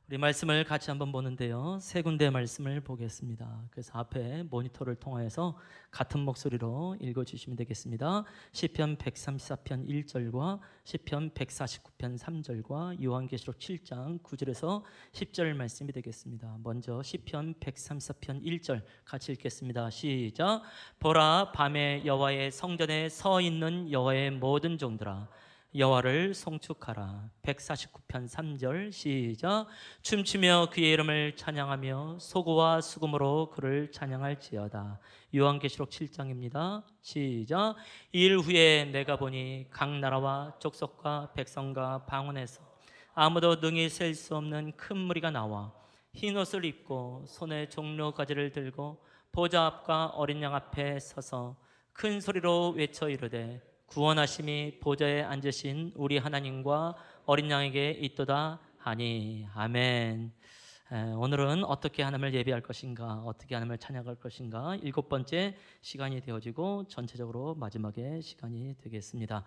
우리 말씀을 같이 한번 보는데요. 세 군데 말씀을 보겠습니다. 그래서 앞에 모니터를 통해서 같은 목소리로 읽어주시면 되겠습니다. 시편 134편 1절과 시편 149편 3절과 요한계시록 7장 9절에서 10절 말씀이 되겠습니다. 먼저 시편 134편 1절 같이 읽겠습니다. 시작. 보라, 밤에 여호와의 성전에 서 있는 여호와의 모든 종들아, 여호와를 송축하라. 149편 3절 시작. 춤추며 그의 이름을 찬양하며 소고와 수금으로 그를 찬양할지어다. 요한계시록 7장입니다. 시작. 이일 후에 내가 보니 각 나라와 족속과 백성과 방언에서 아무도 능히 셀 수 없는 큰 무리가 나와 흰 옷을 입고 손에 종려 가지를 들고 보좌 앞과 어린 양 앞에 서서 큰 소리로 외쳐 이르되 구원하심이 보좌에 앉으신 우리 하나님과 어린 양에게 있도다 하니. 아멘. 오늘은 어떻게 하나님을 예배할 것인가, 어떻게 하나님을 찬양할 것인가, 일곱 번째 시간이 되어지고 전체적으로 마지막에 시간이 되겠습니다.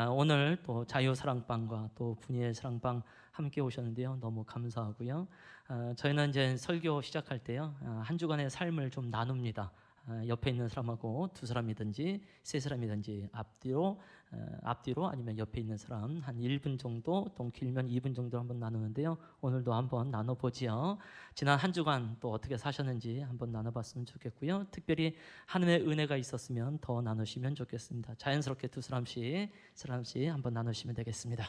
오늘 또 자유사랑방과 또 분이의 사랑방 함께 오셨는데요. 너무 감사하고요. 저희는 이제 설교 시작할 때요, 한 주간의 삶을 좀 나눕니다. 옆에 있는 사람하고 두 사람이든지 세 사람이든지 앞뒤로 아니면 옆에 있는 사람 한 1분 정도, 또 길면 2분 정도 한번 나누는데요. 오늘도 한번 나눠보지요. 지난 한 주간 또 어떻게 사셨는지 한번 나눠봤으면 좋겠고요. 특별히 하나님의 은혜가 있었으면 더 나누시면 좋겠습니다. 자연스럽게 두 사람씩 한번 나누시면 되겠습니다.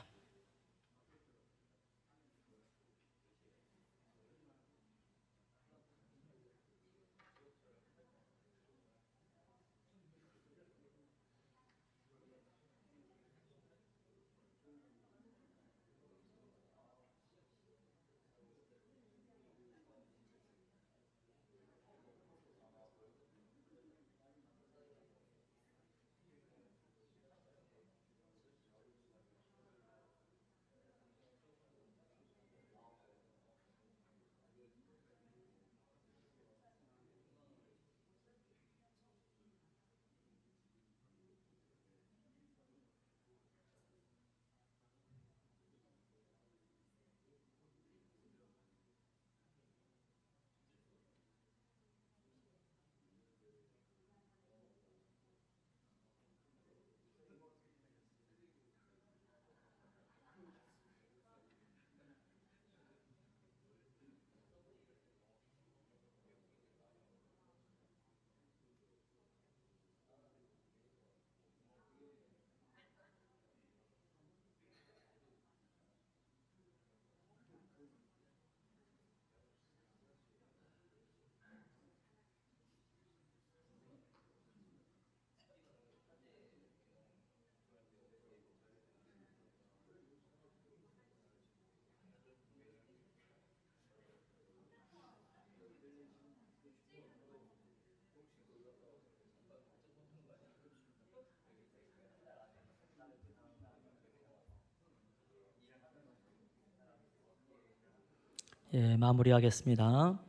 예, 마무리하겠습니다.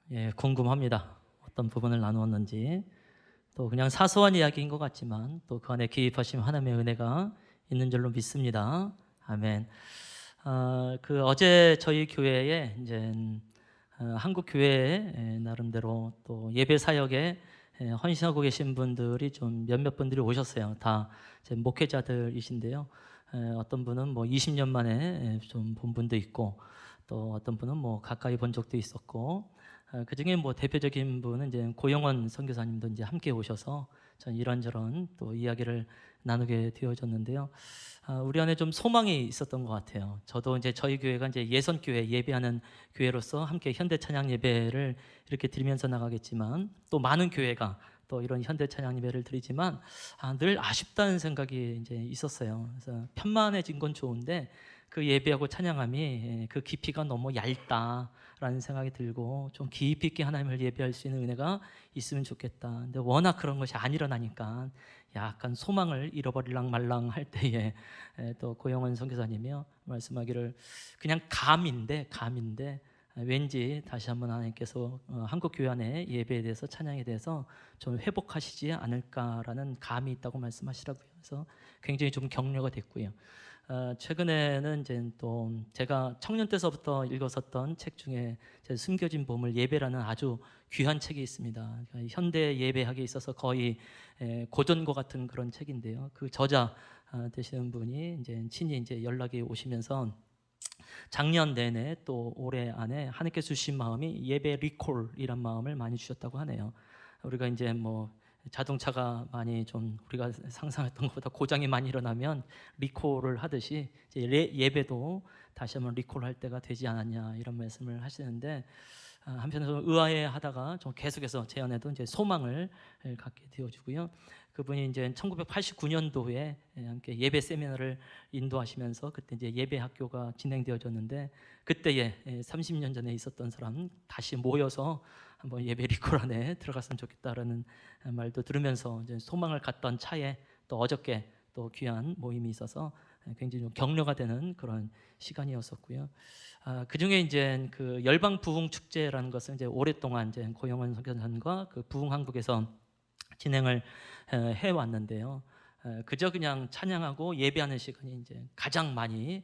예, 궁금합니다. 어떤 부분을 나누었는지. 또 그냥 사소한 이야기인 것 같지만 또 그 안에 기입하신 하나님의 은혜가 있는 줄로 믿습니다. 아멘. 그 어제 저희 교회에 이제 한국 교회에 나름대로 또 예배 사역에 헌신하고 계신 분들이 좀 몇몇 분들이 오셨어요. 다 이제 목회자들이신데요. 어떤 분은 뭐 20년 만에 좀 본 분도 있고, 또 어떤 분은 뭐 가까이 본 적도 있었고, 그 중에 뭐 대표적인 분은 이제 고영원 선교사님도 이제 함께 오셔서 전 이런저런 또 이야기를 나누게 되어졌는데요. 우리 안에 좀 소망이 있었던 것 같아요. 저도 이제 저희 교회가 이제 예선교회 예배하는 교회로서 함께 현대 찬양 예배를 이렇게 드리면서 나가겠지만, 또 많은 교회가 또 이런 현대 찬양 예배를 드리지만 늘 아쉽다는 생각이 이제 있었어요. 그래서 편만해진 건 좋은데 그 예배하고 찬양함이 그 깊이가 너무 얇다라는 생각이 들고, 좀 깊이 있게 하나님을 예배할 수 있는 은혜가 있으면 좋겠다. 근데 워낙 그런 것이 안 일어나니까 약간 소망을 잃어버릴랑 말랑 할 때에 또 고영원 선교사님이요 말씀하기를, 그냥 감인데 왠지 다시 한번 하나님께서 한국 교회 안에 예배에 대해서 찬양에 대해서 좀 회복하시지 않을까라는 감이 있다고 말씀하시더라고요. 그래서 굉장히 좀 격려가 됐고요. 최근에는 이제 또 제가 청년 때서부터 읽었었던 책 중에 숨겨진 보물 예배라는 아주 귀한 책이 있습니다. 그러니까 현대 예배학에 있어서 거의 고전과 같은 그런 책인데요. 그 저자 되시는 분이 이제 친히 이제 연락이 오시면서 작년 내내 또 올해 안에 하나님께 주신 마음이 예배 리콜이란 마음을 많이 주셨다고 하네요. 우리가 이제 뭐 자동차가 많이 좀 우리가 상상했던 것보다 고장이 많이 일어나면 리콜을 하듯이 이제 예배도 다시 한번 리콜할 때가 되지 않았냐 이런 말씀을 하시는데 한편으로 의아해하다가 좀 계속해서 제 안에도 이제 소망을 갖게 되어주고요. 그분이 이제 1989년도에 함께 예배 세미나를 인도하시면서 그때 이제 예배 학교가 진행되어졌는데 그때에 30년 전에 있었던 사람 다시 모여서 한번 예배 리콜 안에 들어갔으면 좋겠다라는 말도 들으면서 이제 소망을 갖던 차에 또 어저께 또 귀한 모임이 있어서 굉장히 좀 격려가 되는 그런 시간이었었고요. 그 중에 이제 그 열방 부흥 축제라는 것을 이제 오랫동안 이제 고영원 선교사님과 그 부흥 한국에서 진행을 해 왔는데요. 그저 그냥 찬양하고 예배하는 시간이 이제 가장 많이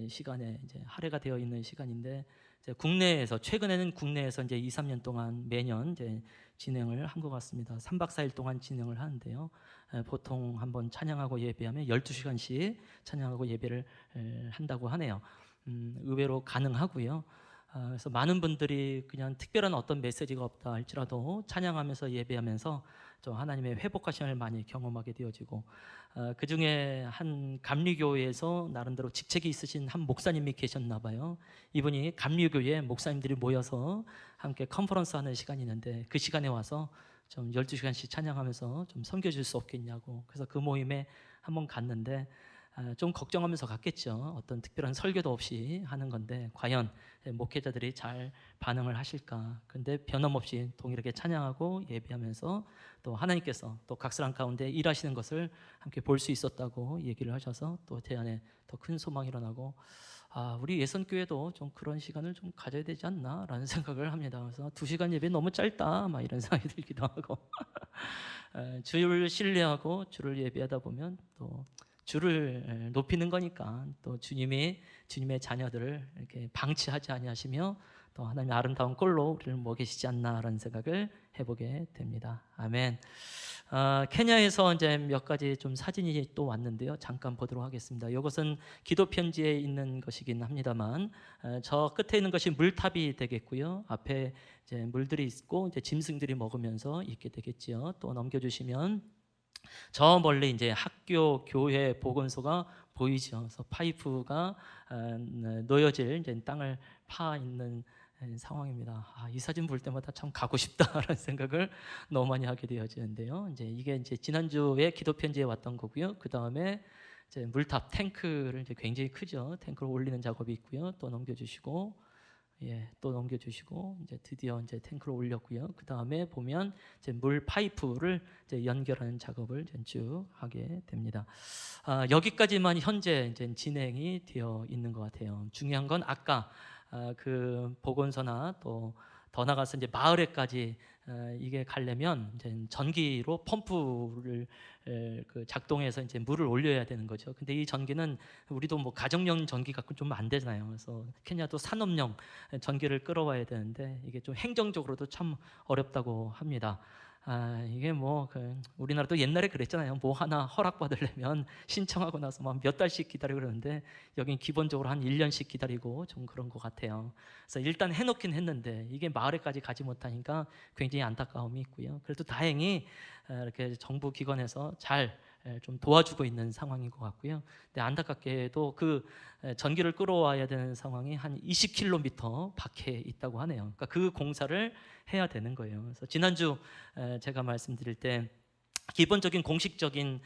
시간에 이제 할애가 되어 있는 시간인데 이제 국내에서 최근에는 국내에서 이제 2, 3년 동안 매년 이제 진행을 한 것 같습니다. 3박 4일 동안 진행을 하는데요. 보통 한번 찬양하고 예배하면 12시간씩 찬양하고 예배를 한다고 하네요. 의외로 가능하고요. 그래서 많은 분들이 그냥 특별한 어떤 메시지가 없다 할지라도 찬양하면서 예배하면서 좀 하나님의 회복하심을 많이 경험하게 되어지고 그 중에 한 감리교회에서 나름대로 직책이 있으신 한 목사님이 계셨나 봐요. 이분이 감리교회 목사님들이 모여서 함께 컨퍼런스 하는 시간이 있는데 그 시간에 와서 좀 12시간씩 찬양하면서 좀 섬겨줄 수 없겠냐고 그래서 그 모임에 한번 갔는데 좀 걱정하면서 갔겠죠. 어떤 특별한 설교도 없이 하는 건데 과연 목회자들이 잘 반응을 하실까. 근데 변함없이 동일하게 찬양하고 예배하면서 또 하나님께서 또 각 사람 가운데 일하시는 것을 함께 볼 수 있었다고 얘기를 하셔서 또 제 안에 더 큰 소망이 일어나고 우리 예선교회도 좀 그런 시간을 좀 가져야 되지 않나라는 생각을 합니다. 그래서 2시간 예배 너무 짧다 막 이런 생각이 들기도 하고 주를 신뢰하고 주를 예배하다 보면 또 주를 높이는 거니까 또 주님의 자녀들을 이렇게 방치하지 아니하시며 또 하나님의 아름다운 꼴로 우리를 먹이시지 않나라는 생각을 해보게 됩니다. 아멘. 케냐에서 이제 몇 가지 좀 사진이 또 왔는데요. 잠깐 보도록 하겠습니다. 이것은 기도 편지에 있는 것이긴 합니다만 저 끝에 있는 것이 물탑이 되겠고요. 앞에 이제 물들이 있고 이제 짐승들이 먹으면서 있게 되겠지요. 또 넘겨주시면 저 멀리 이제 학교, 교회, 보건소가 보이죠. 그래서 파이프가 놓여질 이제 땅을 파 있는 상황입니다. 이 사진 볼 때마다 참 가고 싶다라는 생각을 너무 많이 하게 되어지는데요. 이제 이게 이제 지난주에 기도 편지에 왔던 거고요. 그 다음에 이제 물탑 탱크를 이제 굉장히 크죠. 탱크를 올리는 작업이 있고요. 또 넘겨주시고. 또 넘겨주시고 이제 드디어 이제 탱크를 올렸고요. 그 다음에 보면 이제 물 파이프를 이제 연결하는 작업을 이제 쭉 하게 됩니다. 여기까지만 현재 이제 진행이 되어 있는 것 같아요. 중요한 건 아까 그 보건소나 또 더 나가서 이제 마을에까지 이게 가려면 이제 전기로 펌프를 그 작동해서 이제 물을 올려야 되는 거죠. 근데 이 전기는 우리도 뭐 가정용 전기 갖고 좀 안 되잖아요. 그래서 케냐도 산업용 전기를 끌어와야 되는데 이게 좀 행정적으로도 참 어렵다고 합니다. 이게 뭐 우리나라도 옛날에 그랬잖아요. 뭐 하나 허락받으려면 신청하고 나서 막 몇 달씩 기다리고 그러는데 여긴 기본적으로 한 1년씩 기다리고 좀 그런 것 같아요. 그래서 일단 해놓긴 했는데 이게 마을에까지 가지 못하니까 굉장히 안타까움이 있고요. 그래도 다행히 이렇게 정부 기관에서 잘 좀 도와주고 있는 상황인 것 같고요. 근데 안타깝게도 그 전기를 끌어와야 되는 상황이 한 20km 밖에 있다고 하네요. 그러니까 그 공사를 해야 되는 거예요. 그래서 지난주 제가 말씀드릴 때 기본적인 공식적인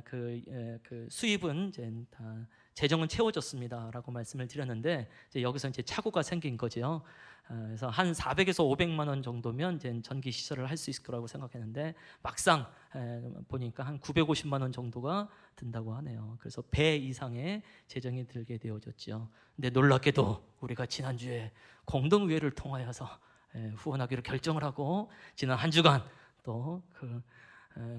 그 수입은 이제 다 재정은 채워졌습니다라고 말씀을 드렸는데 이제 여기서 이제 착오가 생긴 거죠. 그래서 한 400에서 500만 원 정도면 이제 전기 시설을 할 수 있을 거라고 생각했는데 막상 보니까 한 950만 원 정도가 든다고 하네요. 그래서 배 이상의 재정이 들게 되어졌죠. 근데 놀랍게도 우리가 지난주에 공동의회를 통하여서 후원하기로 결정을 하고 지난 한 주간 또 그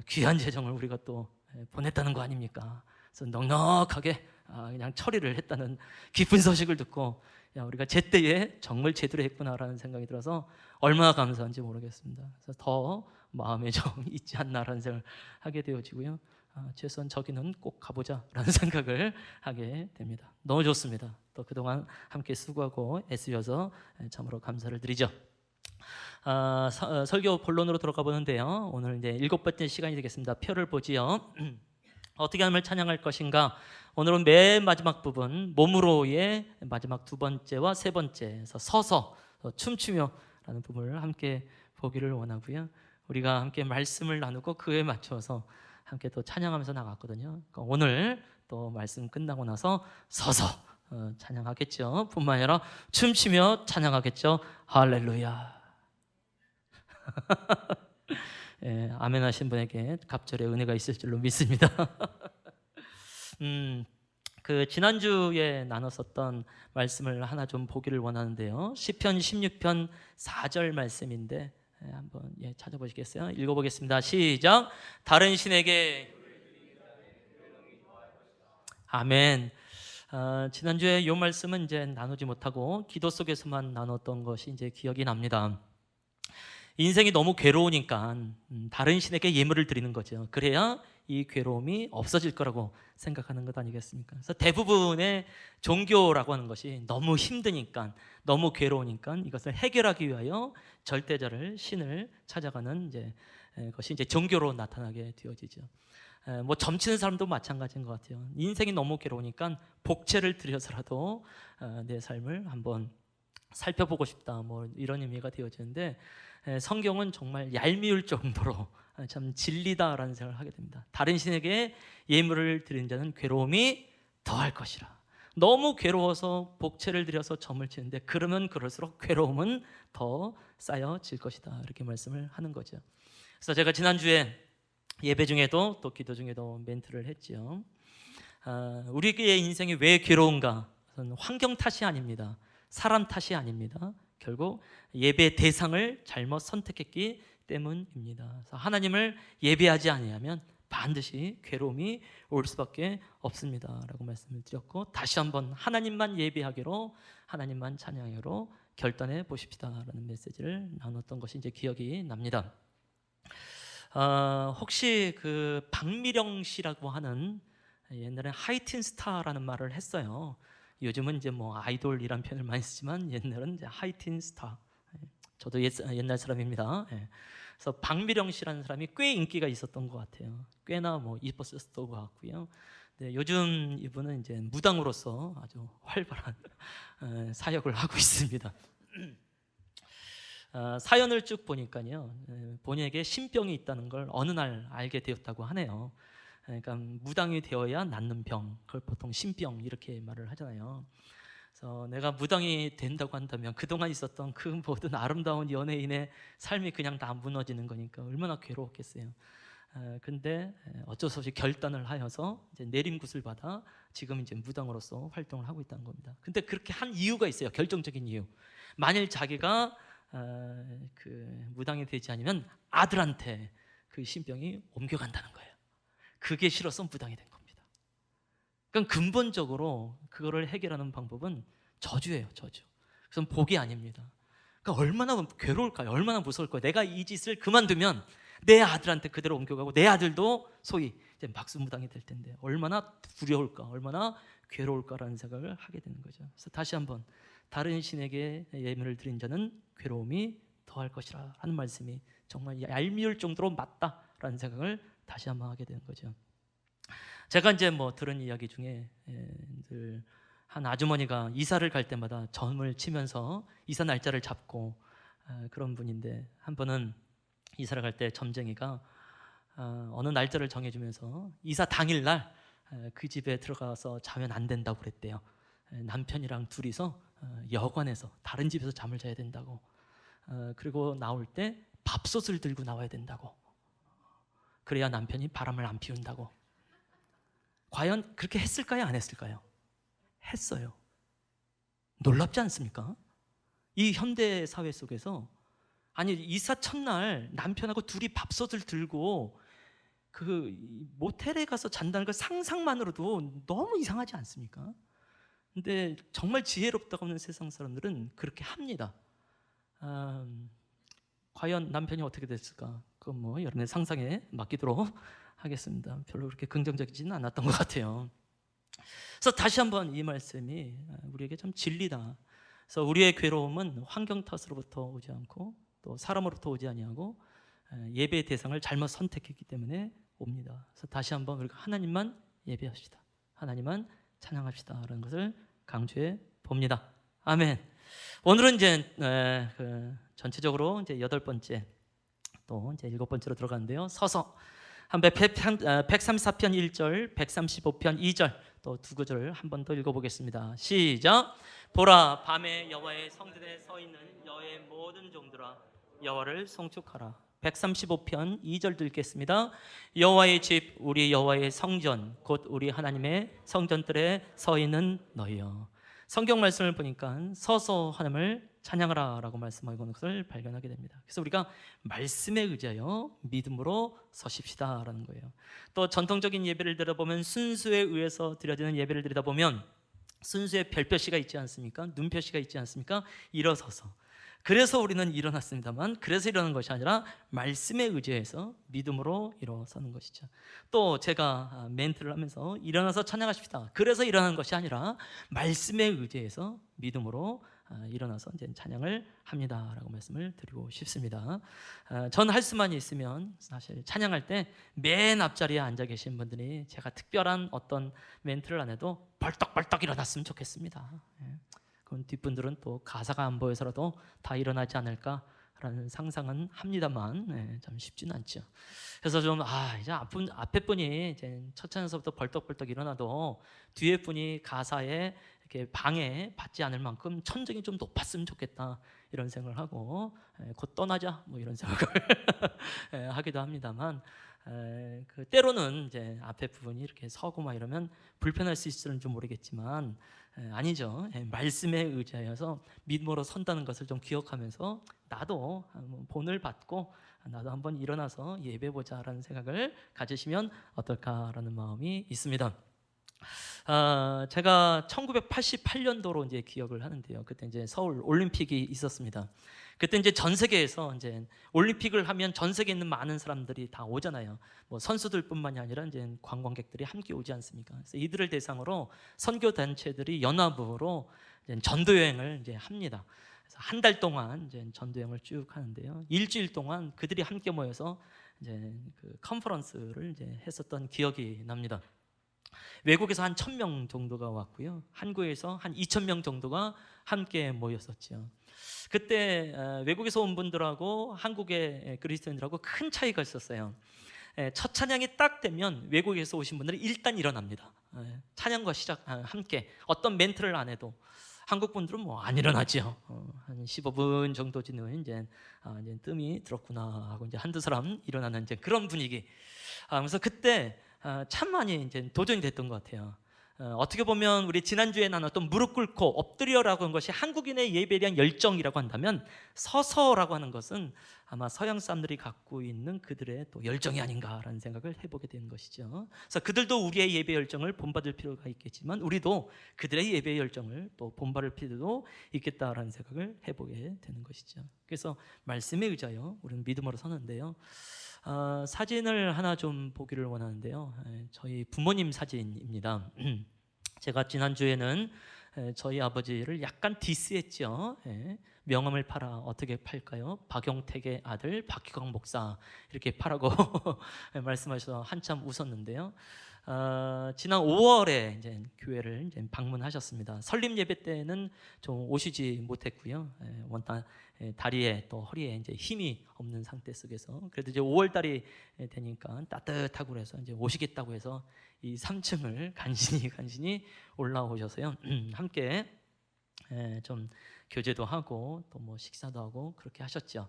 귀한 재정을 우리가 또 보냈다는 거 아닙니까? 그래서 넉넉하게 그냥 처리를 했다는 기쁜 소식을 듣고 야, 우리가 제때에 정말 제대로 했구나라는 생각이 들어서 얼마나 감사한지 모르겠습니다. 그래서 더 마음에 좀 있지 않나라는 생각을 하게 되어지고요. 최소한 저기는 꼭 가보자라는 생각을 하게 됩니다. 너무 좋습니다. 또 그동안 함께 수고하고 애쓰셔서 참으로 감사를 드리죠. 설교 본론으로 들어가 보는데요. 오늘 이제 7번째 시간이 되겠습니다. 표를 보지요. 어떻게 하면 찬양할 것인가? 오늘은 맨 마지막 부분 몸으로의 마지막 2번째와 3번째에서 서서 춤추며라는 부분을 함께 보기를 원하고요. 우리가 함께 말씀을 나누고 그에 맞춰서 함께 또 찬양하면서 나갔거든요. 그러니까 오늘 또 말씀 끝나고 나서 서서 찬양하겠죠. 뿐만 아니라 춤추며 찬양하겠죠. 할렐루야. 예, 아멘 하신 분에게 갑절의 은혜가 있을 줄로 믿습니다. 그 지난주에 나눴었던 말씀을 하나 좀 보기를 원하는데요. 시편 16편 4절 말씀인데 한번 찾아보시겠어요? 읽어보겠습니다. 시작. 다른 신에게 아멘. 지난주에 이 말씀은 이제 나누지 못하고 기도 속에서만 나눴던 것이 이제 기억이 납니다. 인생이 너무 괴로우니까 다른 신에게 예물을 드리는 거죠. 그래야 이 괴로움이 없어질 거라고 생각하는 것 아니겠습니까? 그래서 대부분의 종교라고 하는 것이 너무 힘드니까, 너무 괴로우니까 이것을 해결하기 위하여 절대자를, 신을 찾아가는 것이 이제 종교로 나타나게 되어지죠. 뭐 점치는 사람도 마찬가지인 것 같아요. 인생이 너무 괴로우니까 복채를 들여서라도 내 삶을 한번 살펴보고 싶다, 뭐 이런 의미가 되어지는데 성경은 정말 얄미울 정도로 참 진리다라는 생각을 하게 됩니다. 다른 신에게 예물을 드린 자는 괴로움이 더할 것이라. 너무 괴로워서 복채를 들여서 점을 치는데 그러면 그럴수록 괴로움은 더 쌓여질 것이다, 이렇게 말씀을 하는 거죠. 그래서 제가 지난주에 예배 중에도 또 기도 중에도 멘트를 했죠. 우리의 인생이 왜 괴로운가? 환경 탓이 아닙니다. 사람 탓이 아닙니다. 결국 예배 대상을 잘못 선택했기 때문입니다. 그래서 하나님을 예배하지 아니하면 반드시 괴로움이 올 수밖에 없습니다라고 말씀을 드렸고, 다시 한번 하나님만 예배하기로, 하나님만 찬양하기로 결단해 보십시다라는 메시지를 나눴던 것이 이제 기억이 납니다. 혹시 그 박미령 씨라고 하는, 옛날에 하이틴 스타라는 말을 했어요. 요즘은 이제 뭐 아이돌이란 표현을 많이 쓰지만 옛날은 이제 하이틴 스타. 저도 옛날 사람입니다. 그래서 박미령 씨라는 사람이 꽤 인기가 있었던 것 같아요. 꽤나 뭐 이뻤었던 것 같고요. 네, 요즘 이분은 이제 무당으로서 아주 활발한 사역을 하고 있습니다. 사연을 쭉 보니까요, 본인에게 신병이 있다는 걸 어느 날 알게 되었다고 하네요. 그러니까 무당이 되어야 낫는 병, 그걸 보통 신병 이렇게 말을 하잖아요. 그래서 내가 무당이 된다고 한다면 그동안 있었던 그 모든 아름다운 연예인의 삶이 그냥 다 무너지는 거니까 얼마나 괴로웠겠어요. 근데 어쩔 수 없이 결단을 하여서 이제 내림굿을 받아 지금 이제 무당으로서 활동을 하고 있다는 겁니다. 근데 그렇게 한 이유가 있어요. 결정적인 이유. 만일 자기가 그 무당이 되지 않으면 아들한테 그 신병이 옮겨간다는 거예요. 그게 싫어서 무당이 된 겁니다. 그러니까 근본적으로 그거를 해결하는 방법은 저주예요, 저주. 그래서 복이 아닙니다. 그러니까 얼마나 괴로울까요? 얼마나 무서울까요? 내가 이 짓을 그만두면 내 아들한테 그대로 옮겨가고 내 아들도 소위 이제 막수무당이 될 텐데 얼마나 두려울까, 얼마나 괴로울까라는 생각을 하게 되는 거죠. 그래서 다시 한번 다른 신에게 예물을 드린 자는 괴로움이 더할 것이라 하는 말씀이 정말 얄미울 정도로 맞다라는 생각을 다시 한번 하게 되는 거죠. 제가 이제 뭐 들은 이야기 중에 늘 한 아주머니가 이사를 갈 때마다 점을 치면서 이사 날짜를 잡고 그런 분인데, 한 번은 이사를 갈 때 점쟁이가 어느 날짜를 정해주면서 이사 당일날 그 집에 들어가서 자면 안 된다고 그랬대요. 남편이랑 둘이서 여관에서 다른 집에서 잠을 자야 된다고. 그리고 나올 때 밥솥을 들고 나와야 된다고. 그래야 남편이 바람을 안 피운다고. 과연 그렇게 했을까요? 안 했을까요? 했어요. 놀랍지 않습니까? 이 현대 사회 속에서, 아니 이사 첫날 남편하고 둘이 밥솥을 들고 그 모텔에 가서 잔다는 그 상상만으로도 너무 이상하지 않습니까? 근데 정말 지혜롭다고 하는 세상 사람들은 그렇게 합니다. 과연 남편이 어떻게 됐을까? 그건 뭐 여러분의 상상에 맡기도록 하겠습니다. 별로 그렇게 긍정적이지는 않았던 것 같아요. 그래서 다시 한번 이 말씀이 우리에게 참 진리다. 그래서 우리의 괴로움은 환경 탓으로부터 오지 않고 또 사람으로부터 오지 아니하고 예배의 대상을 잘못 선택했기 때문에 옵니다. 그래서 다시 한번 우리가 하나님만 예배합시다. 하나님만 찬양합시다라는 것을 강조해 봅니다. 아멘. 오늘은 이제 전체적으로 이제 8번째 또 이제 7번째로 들어가는데요. 서서 134편 1절, 135편 2절 또 두 구절 한 번 더 읽어보겠습니다. 시작. 보라, 밤에 여호와의 성전에 서 있는 여호와의 모든 종들아, 여호와를 송축하라. 135편 2절도 읽겠습니다. 여호와의 집, 우리 여호와의 성전, 곧 우리 하나님의 성전들에 서 있는 너희여. 성경 말씀을 보니까 서서 하나님을 찬양하라 라고 말씀하고 있는 것을 발견하게 됩니다. 그래서 우리가 말씀에 의지하여 믿음으로 서십시다 라는 거예요. 또 전통적인 예배를 들여다보면 순수에 의해서 드려지는 예배를 들여다보면 순수에 별표시가 있지 않습니까? 눈표시가 있지 않습니까? 일어서서. 그래서 우리는 일어났습니다만, 그래서 일어나는 것이 아니라 말씀에 의지해서 믿음으로 일어서는 것이죠. 또 제가 멘트를 하면서 일어나서 찬양하십시다, 그래서 일어나는 것이 아니라 말씀에 의지해서 믿음으로 일어나서 이제 찬양을 합니다라고 말씀을 드리고 싶습니다. 전 할 수만 있으면 사실 찬양할 때 맨 앞자리에 앉아 계신 분들이 제가 특별한 어떤 멘트를 안 해도 벌떡벌떡 일어났으면 좋겠습니다. 그럼 뒷분들은 또 가사가 안 보여서라도 다 일어나지 않을까라는 상상은 합니다만 참 쉽지는 않죠. 그래서 좀 이제 앞에 분이 이제 첫 찬양서부터 벌떡벌떡 일어나도 뒤에 분이 가사에 이렇게 방해 받지 않을 만큼 천정이 좀 높았으면 좋겠다 이런 생각을 하고 곧 떠나자 뭐 이런 생각을 하기도 합니다만, 때로는 이제 앞에 부분이 이렇게 서고 막 이러면 불편할 수 있을지 모르겠지만 아니죠. 말씀에 의지하여서 믿음으로 선다는 것을 좀 기억하면서 나도 본을 받고 나도 한번 일어나서 예배보자라는 생각을 가지시면 어떨까라는 마음이 있습니다. 제가 1988년도로 이제 기억을 하는데요. 그때 이제 서울 올림픽이 있었습니다. 그때 이제 전 세계에서 이제 올림픽을 하면 전 세계에 있는 많은 사람들이 다 오잖아요. 뭐 선수들뿐만이 아니라 이제 관광객들이 함께 오지 않습니까? 그래서 이들을 대상으로 선교 단체들이 연합으로 이제 전도 여행을 이제 합니다. 그래서 한 달 동안 이제 전도 여행을 쭉 하는데요. 일주일 동안 그들이 함께 모여서 이제 그 컨퍼런스를 이제 했었던 기억이 납니다. 외국에서 한 1,000명 정도가 왔고요. 한국에서 한 2,000명 정도가 함께 모였었죠. 그때 외국에서 온 분들하고 한국의 그리스도인들하고 큰 차이가 있었어요. 첫 찬양이 딱 되면 외국에서 오신 분들은 일단 일어납니다. 찬양과 시작 함께 어떤 멘트를 안 해도. 한국 분들은 뭐 안 일어나죠. 한 15분 정도 지나면 이제 뜸이 들었구나 하고 이제 한두 사람 일어나는 이제 그런 분위기. 그래서 그때 참 많이 이제 도전이 됐던 것 같아요. 어떻게 보면 우리 지난주에 나눴던 무릎 꿇고 엎드려라고 한 것이 한국인의 예배에 대한 열정이라고 한다면, 서서라고 하는 것은 아마 서양 사람들이 갖고 있는 그들의 또 열정이 아닌가라는 생각을 해보게 되는 것이죠. 그래서 그들도 우리의 예배 열정을 본받을 필요가 있겠지만 우리도 그들의 예배 열정을 또 본받을 필요도 있겠다라는 생각을 해보게 되는 것이죠. 그래서 말씀에 의지하여 우리는 믿음으로 서는데요. 사진을 하나 좀 보기를 원하는데요. 저희 부모님 사진입니다. 제가 지난주에는 저희 아버지를 약간 디스했죠. 명함을 팔아 어떻게 팔까요? 박용택의 아들 박희광 목사 이렇게 파라고 말씀하셔서 한참 웃었는데요. 지난 5월에 이제 교회를 이제 방문하셨습니다. 설립 예배 때는 좀 오시지 못했고요. 원단 다리에 또 허리에 이제 힘이 없는 상태 속에서, 그래도 이제 5월 달이 되니까 따뜻하고 그래서 이제 오시겠다고 해서 이 3층을 간신히 올라오셔서요. 함께 좀 교제도 하고 또 뭐 식사도 하고 그렇게 하셨죠.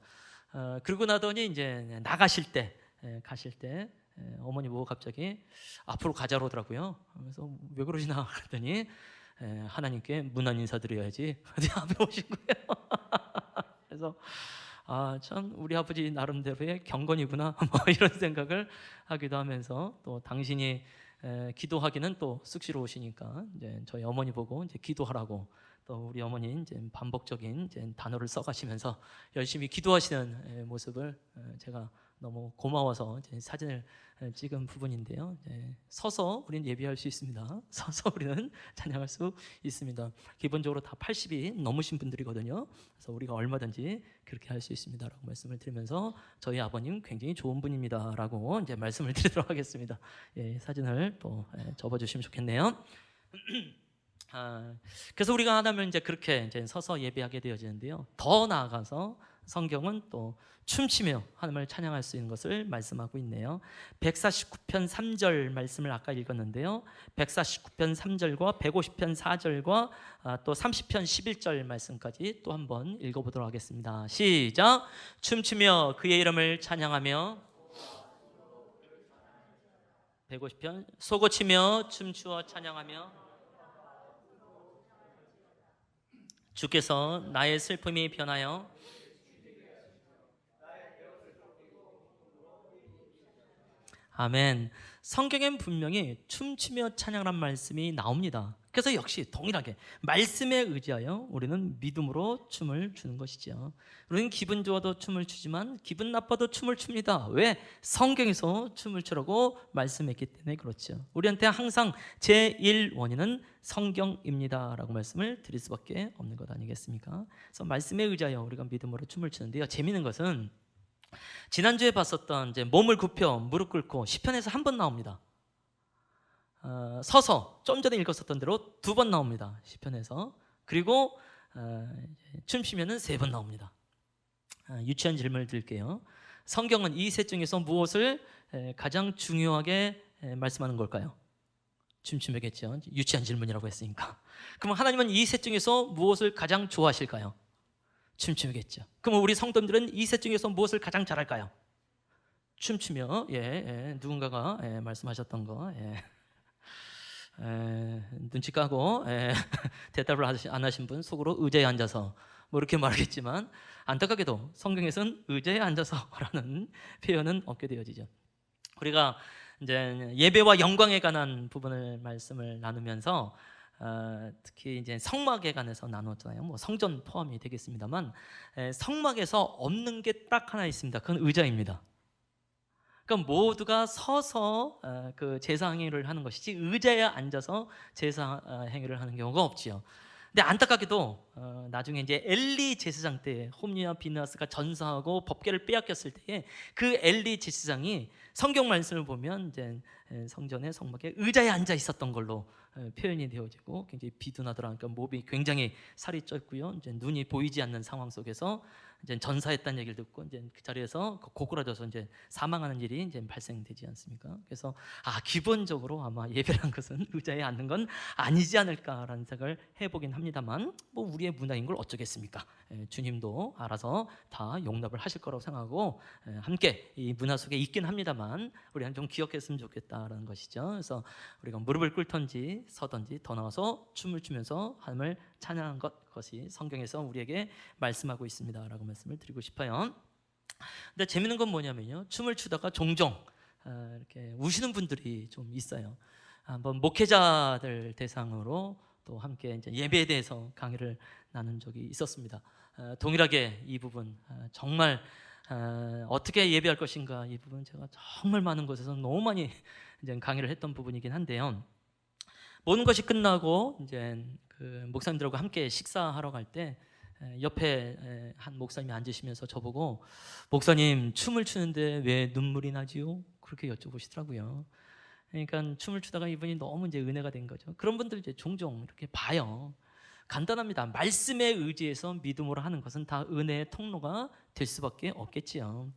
그러고 나더니 이제 나가실 때 가실 때 어머니 보고 갑자기 앞으로 가자고 그러더라고요. 그래서 왜 그러시나 그랬더니 하나님께 문안 인사드려야지 어디 앞에 오신 거예요. 그래서 참 우리 아버지 나름대로의 경건이구나 뭐 이런 생각을 하기도 하면서, 또 당신이 기도하기는 또 쑥스러우시니까 이제 저희 어머니 보고 이제 기도하라고, 또 우리 어머니 이제 반복적인 이제 단어를 써가시면서 열심히 기도하시는 모습을 제가 너무 고마워서 이제 사진을 찍은 부분인데요. 서서 우리는 예배할 수 있습니다. 서서 우리는 찬양할 수 있습니다. 기본적으로 다 80이 넘으신 분들이거든요. 그래서 우리가 얼마든지 그렇게 할 수 있습니다라고 말씀을 드리면서, 저희 아버님 굉장히 좋은 분입니다라고 이제 말씀을 드리도록 하겠습니다. 사진을 또 접어주시면 좋겠네요. 그래서 우리가 하나면 이제 그렇게 이제 서서 예배하게 되어지는데요. 더 나아가서 성경은 또 춤추며 하나님을 찬양할 수 있는 것을 말씀하고 있네요. 149편 3절 말씀을 아까 읽었는데요. 149편 3절과 150편 4절과 또 30편 11절 말씀까지 또 한번 읽어보도록 하겠습니다. 시작. 춤추며 그의 이름을 찬양하며. 150편 소고치며 춤추어 찬양하며. 주께서 나의 슬픔이 변하여. 아멘. 성경엔 분명히 춤추며 찬양하는 말씀이 나옵니다. 그래서 역시 동일하게 말씀에 의지하여 우리는 믿음으로 춤을 추는 것이죠. 우리는 기분 좋아도 춤을 추지만 기분 나빠도 춤을 춥니다. 왜? 성경에서 춤을 추라고 말씀했기 때문에 그렇죠. 우리한테 항상 제1 원인은 성경입니다 라고 말씀을 드릴 수밖에 없는 것 아니겠습니까? 그래서 말씀에 의지하여 우리가 믿음으로 춤을 추는데요. 재미있는 것은 지난주에 봤었던 이제 몸을 굽혀 무릎 꿇고 시편에서 한 번 나옵니다. 서서 좀 전에 읽었었던 대로 2번 나옵니다. 시편에서. 그리고 춤추면은 3번 나옵니다. 유치한 질문을 드릴게요. 성경은 이 셋 중에서 무엇을 가장 중요하게 말씀하는 걸까요? 춤추며겠죠. 유치한 질문이라고 했으니까. 그럼 하나님은 이 셋 중에서 무엇을 가장 좋아하실까요? 춤추겠죠. 그럼 우리 성도님들은 이 셋 중에서 무엇을 가장 잘할까요? 춤추며. 누군가가 말씀하셨던 거. 눈치 까고 대답을 안 하신 분 속으로 의자에 앉아서 뭐 이렇게 말하겠지만, 안타깝게도 성경에서는 의자에 앉아서라는 표현은 없게 되어지죠. 우리가 이제 예배와 영광에 관한 부분을 말씀을 나누면서 특히 이제 성막에 관해서 나눴잖아요. 뭐 성전 포함이 되겠습니다만, 성막에서 없는 게 딱 하나 있습니다. 그건 의자입니다. 그러니까 모두가 서서 그 제사 행위를 하는 것이지 의자에 앉아서 제사 행위를 하는 경우가 없지요. 근데 안타깝게도 나중에 이제 엘리 제사장 때 홈리와 비느하스가 전사하고 법궤를 빼앗겼을 때에 그 엘리 제사장이 성경 말씀을 보면 이제 성전의 성막에 의자에 앉아 있었던 걸로 표현이 되어지고 굉장히 비둔하더라. 그러니까 몸이 굉장히 살이 쪘고요. 이제 눈이 보이지 않는 상황 속에서 이제 전사했다는 얘기를 듣고 이제 그 자리에서 고꾸라져서 이제 사망하는 일이 이제 발생되지 않습니까? 그래서 기본적으로 아마 예배란 것은 의자에 앉는 건 아니지 않을까라는 생각을 해보긴 합니다만, 뭐 우리의 문화인 걸 어쩌겠습니까? 주님도 알아서 다 용납을 하실 거라고 생각하고 함께 이 문화 속에 있긴 합니다만, 우리는 좀 기억했으면 좋겠다라는 것이죠. 그래서 우리가 무릎을 꿇든지 서든지 더 나아가서 춤을 추면서 하나님을 찬양한 것이 성경에서 우리에게 말씀하고 있습니다라고 말씀을 드리고 싶어요. 근데 재밌는 건 뭐냐면요, 춤을 추다가 종종 이렇게 우시는 분들이 좀 있어요. 한번 목회자들 대상으로 또 함께 이제 예배에 대해서 강의를 나눈 적이 있었습니다. 동일하게 이 부분 정말 어떻게 예배할 것인가, 이 부분 제가 정말 많은 곳에서 너무 많이 이제 강의를 했던 부분이긴 한데요. 모든 것이 끝나고 이제 그 목사님들하고 함께 식사하러 갈 때 옆에 한 목사님이 앉으시면서 저보고, 목사님 춤을 추는데 왜 눈물이 나지요? 그렇게 여쭤보시더라고요. 그러니까 춤을 추다가 이분이 너무 이제 은혜가 된 거죠. 그런 분들 이제 종종 이렇게 봐요. 간단합니다. 말씀에 의지해서 믿음으로 하는 것은 다 은혜의 통로가 될 수밖에 없겠지요.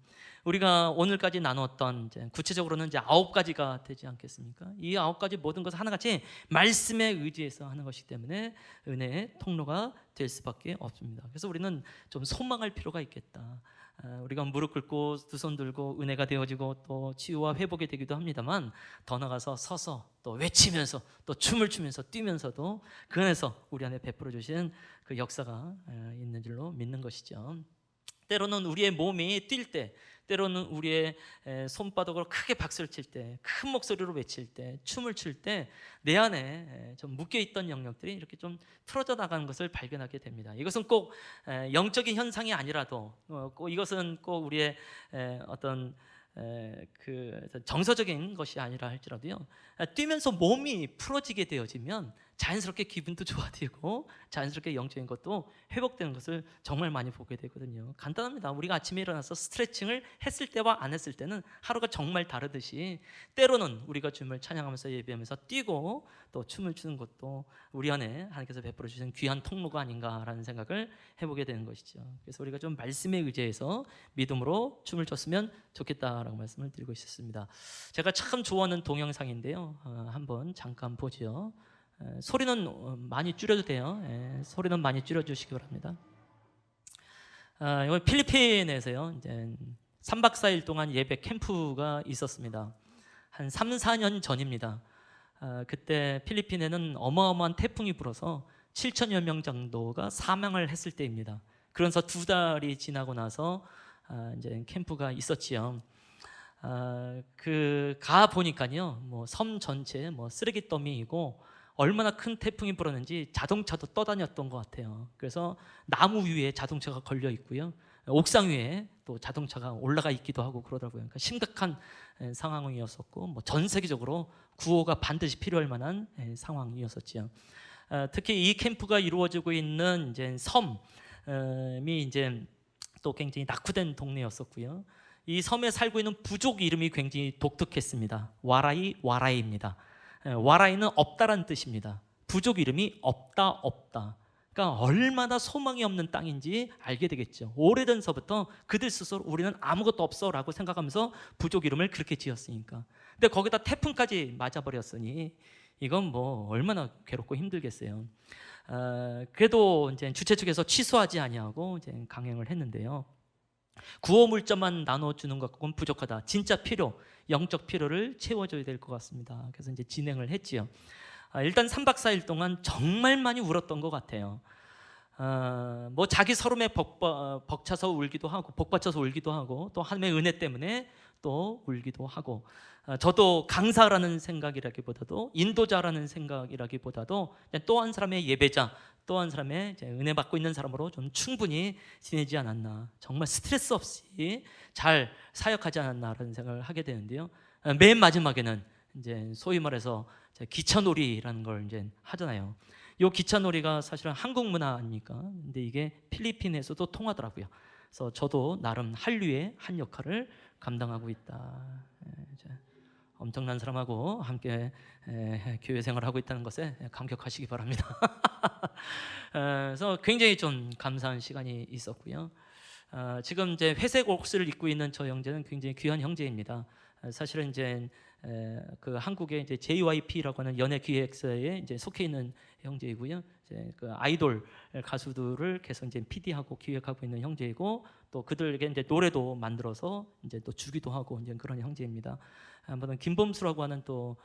우리가 오늘까지 나눴던 이제 구체적으로는 이제 9가지가 되지 않겠습니까? 이 9가지 모든 것을 하나같이 말씀에 의지해서 하는 것이기 때문에 은혜의 통로가 될 수밖에 없습니다. 그래서 우리는 좀 소망할 필요가 있겠다. 우리가 무릎 꿇고 두 손 들고 은혜가 되어지고 또 치유와 회복이 되기도 합니다만, 더 나가서 서서 또 외치면서 또 춤을 추면서 뛰면서도 그 안에서 우리 안에 베풀어 주신 그 역사가 있는 줄로 믿는 것이죠. 때로는 우리의 몸이 뛸 때, 때로는 우리의 손바닥으로 크게 박수를 칠 때, 큰 목소리로 외칠 때, 춤을 출 때 내 안에 좀 묶여있던 영역들이 이렇게 좀 풀어져 나가는 것을 발견하게 됩니다. 이것은 꼭 영적인 현상이 아니라도 꼭 이것은 꼭 우리의 어떤 그 정서적인 것이 아니라 할지라도요, 뛰면서 몸이 풀어지게 되어지면 자연스럽게 기분도 좋아지고 자연스럽게 영적인 것도 회복되는 것을 정말 많이 보게 되거든요. 간단합니다. 우리가 아침에 일어나서 스트레칭을 했을 때와 안 했을 때는 하루가 정말 다르듯이, 때로는 우리가 주님을 찬양하면서 예배하면서 뛰고 또 춤을 추는 것도 우리 안에 하나님께서 베풀어 주신 귀한 통로가 아닌가라는 생각을 해보게 되는 것이죠. 그래서 우리가 좀 말씀에 의지해서 믿음으로 춤을 췄으면 좋겠다라고 말씀을 드리고 있었습니다. 제가 참 좋아하는 동영상인데요, 한번 잠깐 보죠. 소리는 많이 줄여도 돼요. 소리는 많이 줄여주시기 바랍니다. 이건 필리핀에서요, 이제 3박 4일 동안 예배 캠프가 있었습니다. 한 3, 4년 전입니다. 그때 필리핀에는 어마어마한 태풍이 불어서 7천여 명 정도가 사망을 했을 때입니다. 그러면서 2달이 지나고 나서 이제 캠프가 있었지요. 가 보니까요, 뭐 섬 전체 뭐 쓰레기 더미이고, 얼마나 큰 태풍이 불었는지 자동차도 떠다녔던 것 같아요. 그래서 나무 위에 자동차가 걸려 있고요, 옥상 위에 또 자동차가 올라가 있기도 하고 그러더라고요. 그러니까 심각한 상황이었었고, 뭐 전 세계적으로 구호가 반드시 필요할 만한 상황이었었지요. 특히 이 캠프가 이루어지고 있는 이제 섬이 이제 또 굉장히 낙후된 동네였었고요. 이 섬에 살고 있는 부족 이름이 굉장히 독특했습니다. 와라이입니다. 와라이는 없다란 뜻입니다. 부족 이름이 없다. 그러니까 얼마나 소망이 없는 땅인지 알게 되겠죠. 오래전서부터 그들 스스로 우리는 아무것도 없어라고 생각하면서 부족 이름을 그렇게 지었으니까. 근데 거기다 태풍까지 맞아버렸으니 이건 뭐 얼마나 괴롭고 힘들겠어요. 그래도 이제 주최 측에서 취소하지 아니하고 이제 강행을 했는데요, 구호 물자만 나눠주는 것은 부족하다. 진짜 필요, 영적 필요를 채워줘야 될 것 같습니다. 그래서 이제 진행을 했지요. 일단 3박 4일 동안 정말 많이 울었던 것 같아요. 뭐 자기 서름에 벅차서 울기도 하고, 복받쳐서 울기도 하고, 또 하나님의 은혜 때문에 또 울기도 하고, 저도 강사라는 생각이라기보다도, 인도자라는 생각이라기보다도 또 한 사람의 예배자, 또 한 사람의 이제 은혜 받고 있는 사람으로 좀 충분히 지내지 않았나, 정말 스트레스 없이 잘 사역하지 않았나라는 생각을 하게 되는데요, 맨 마지막에는 이제 소위 말해서 기차놀이라는 걸 이제 하잖아요. 이 기차놀이가 사실은 한국 문화 아닙니까? 근데 이게 필리핀에서도 통하더라고요. 그래서 저도 나름 한류의 한 역할을 감당하고 있다. 엄청난 사람하고 함께 교회 생활을 하고 있다는 것에 감격하시기 바랍니다. 그래서 굉장히 좀 감사한 시간이 있었고요. 지금 이제 회색 옷을 입고 있는 저 형제는 굉장히 귀한 형제입니다. 사실은 이제 그 한국의 이제 JYP라고 하는 연예 기획사에 이제 속해 있는 형제이고요. 이제 그 아이돌 가수들을 계속 이제 PD하고 기획하고 있는 형제이고, 또 그들에게 이제 노래도 만들어서 이제 또 주기도 하고 이제 그런 형제입니다. 한번은 김범수라고 하는 또